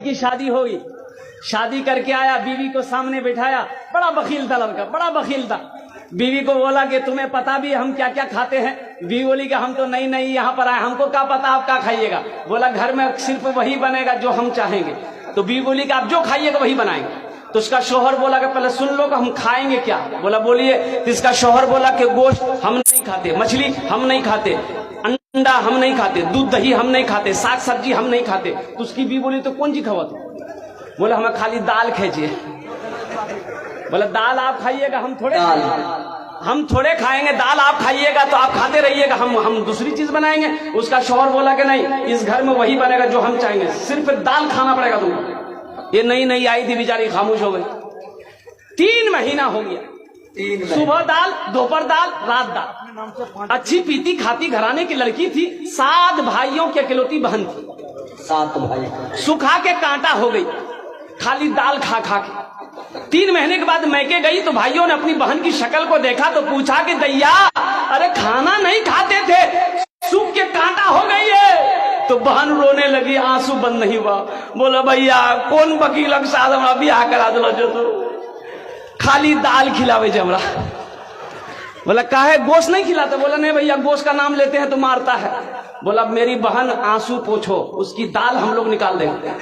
की शादी होगी, शादी करके आया, बीवी को सामने बिठाया। बड़ा बखील था लड़का, बड़ा बखील था। बीवी को बोला कि तुम्हें पता भी हम क्या क्या खाते हैं? बीवी बोली कि हम तो नई नई यहाँ पर आए, हमको क्या पता आप क्या खाइएगा। बोला घर में सिर्फ वही बनेगा जो हम चाहेंगे। तो बीवी बोली कि आप जो खाइएगा वही बनाएंगे। तो उसका शौहर बोला कि पहले सुन लो कि हम खाएंगे क्या। बोला बोलिए। तो इसका शौहर बोला कि गोश्त हम नहीं खाते, मछली हम नहीं खाते, अंडा हम नहीं खाते, दूध दही हम नहीं खाते, साग सब्जी हम नहीं खाते। तो उसकी बीवी बोली तो कौन सी खावा तू? बोला हमें खाली दाल खींचिए। बोला दाल आप खाइएगा, हम थोड़े खाएंगे, दाल आप खाइएगा तो आप खाते रहिएगा, हम दूसरी चीज बनाएंगे। उसका शौहर बोला कि नहीं, इस घर में वही बनेगा जो हम चाहेंगे, सिर्फ दाल खाना पड़ेगा तुमको। ये नई नई आई थी, बेचारी खामोश हो गई। 3 महीना हो गया, सुबह दाल, दोपहर दाल, रात दाल। अच्छी पीती खाती घराने की लड़की थी। 7 भाइयों की अकेलौती बहन थी। 7 भाई सुखा के कांटा हो गई, खाली दाल खा खा के। 3 महीने के बाद मैके गई तो भाइयों ने अपनी बहन की शक्ल को देखा तो पूछा कि दैया, अरे खाना नहीं खाते थे, सूख के कांटा हो गई है। तो बहन रोने लगी, आंसू बंद नहीं हुआ। बोला भैया कौन वकील के साथ हमरा ब्याह करा दिलो जो तू खाली दाल खिलावे जमरा। बोला काहे गोश्त नहीं खिलाते? बोला नहीं भैया, गोश्त का नाम लेते हैं तो मारता है। बोला मेरी बहन आंसू पोछो, उसकी दाल हम लोग निकाल देंगे।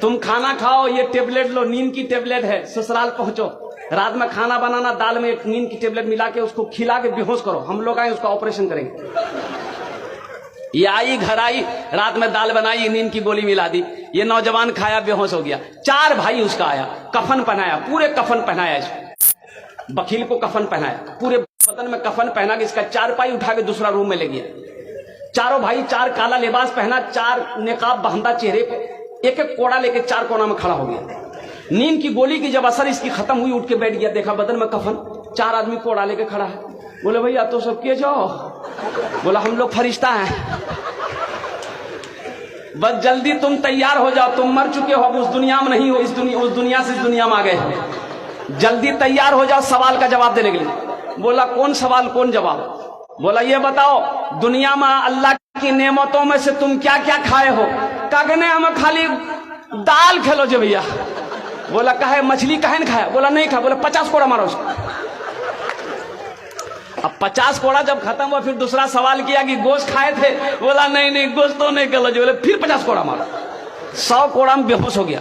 तुम खाना खाओ, ये टेबलेट लो, नींद की टेबलेट है, ससुराल पहुंचो, रात में खाना बनाना, दाल में एक नींद की टेबलेट मिला के उसको खिला के बेहोश करो, हम लोग आए उसका ऑपरेशन करेंगे। ये आई, घर आई, रात में दाल बनाई, नींद की गोली मिला दी। ये नौजवान खाया, बेहोश हो गया। 4 भाई उसका आया, कफन पहनाया, पूरे कफन पहनाया इसको। वकील को कफन पहनाया, पूरे बदन में कफन पहना के इसका 4 पाई उठा के दूसरा रूम में ले गया। चारों भाई 4 काला लिबास पहना, 4 निकाब बांधा चेहरे पे, एक एक कोड़ा लेके 4 कोना में खड़ा हो गया। नींद की गोली की जब असर इसकी खत्म हुई, उठ के बैठ गया, देखा बदन में कफन, 4 आदमी कोड़ा लेके खड़ा है। बोले भैया तो सब किए जाओ। बोला हम लोग फरिश्ता हैं, बस जल्दी तुम तैयार हो जाओ, तुम मर चुके हो, अब उस दुनिया में नहीं हो, उस दुनिया से इस दुनिया में आ गए, जल्दी तैयार हो जाओ सवाल का जवाब देने के लिए। बोला कौन सवाल कौन जवाब? बोला ये बताओ दुनिया में अल्लाह की नेमतों में से तुम क्या क्या खाए हो? कहने हमें खाली दाल खेलो जो भैया। बोला कहे मछली कहे न खाया? बोला नहीं खाया। बोला 50 कोड़ा मारो उसको। अब 50 कोड़ा जब खत्म हुआ, फिर दूसरा सवाल किया कि गोश्त खाए थे? बोला नहीं नहीं, गोश्त तो नहीं खेलो। बोले फिर 50 कोड़ा मारो। 100 कोड़ा में बेहोश हो गया।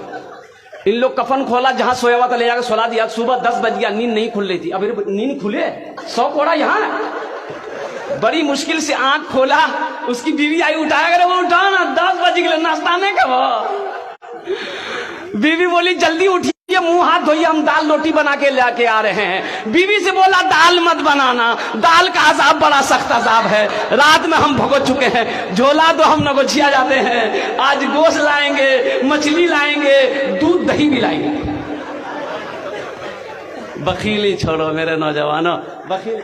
इन लोग कफन खोला, जहां सोया हुआ था ले जाकर सुला दिया। सुबह 10 बज गया, नींद नहीं खुल रही थी। अभी नींद खुले, 100 कोड़ा यहाँ। बड़ी मुश्किल से आंख खोला, उसकी बीवी आई, उठाया करे, वो उठा ना, 10 बज गए, नाश्ता नहीं करो। बीवी बोली जल्दी उठिए, मुंह हाथ धोइए, हम दाल रोटी बना के लेके आ रहे हैं। बीवी से बोला दाल मत बनाना, दाल का अजाब बड़ा सख्त अजाब है, रात में हम भुगत चुके हैं, झोला तो हम नगोचिया जाते हैं, आज गोश्त लाएंगे, मछली लाएंगे, दूध दही भी लाएंगे। बखीली छोड़ो मेरे नौजवानों, बखील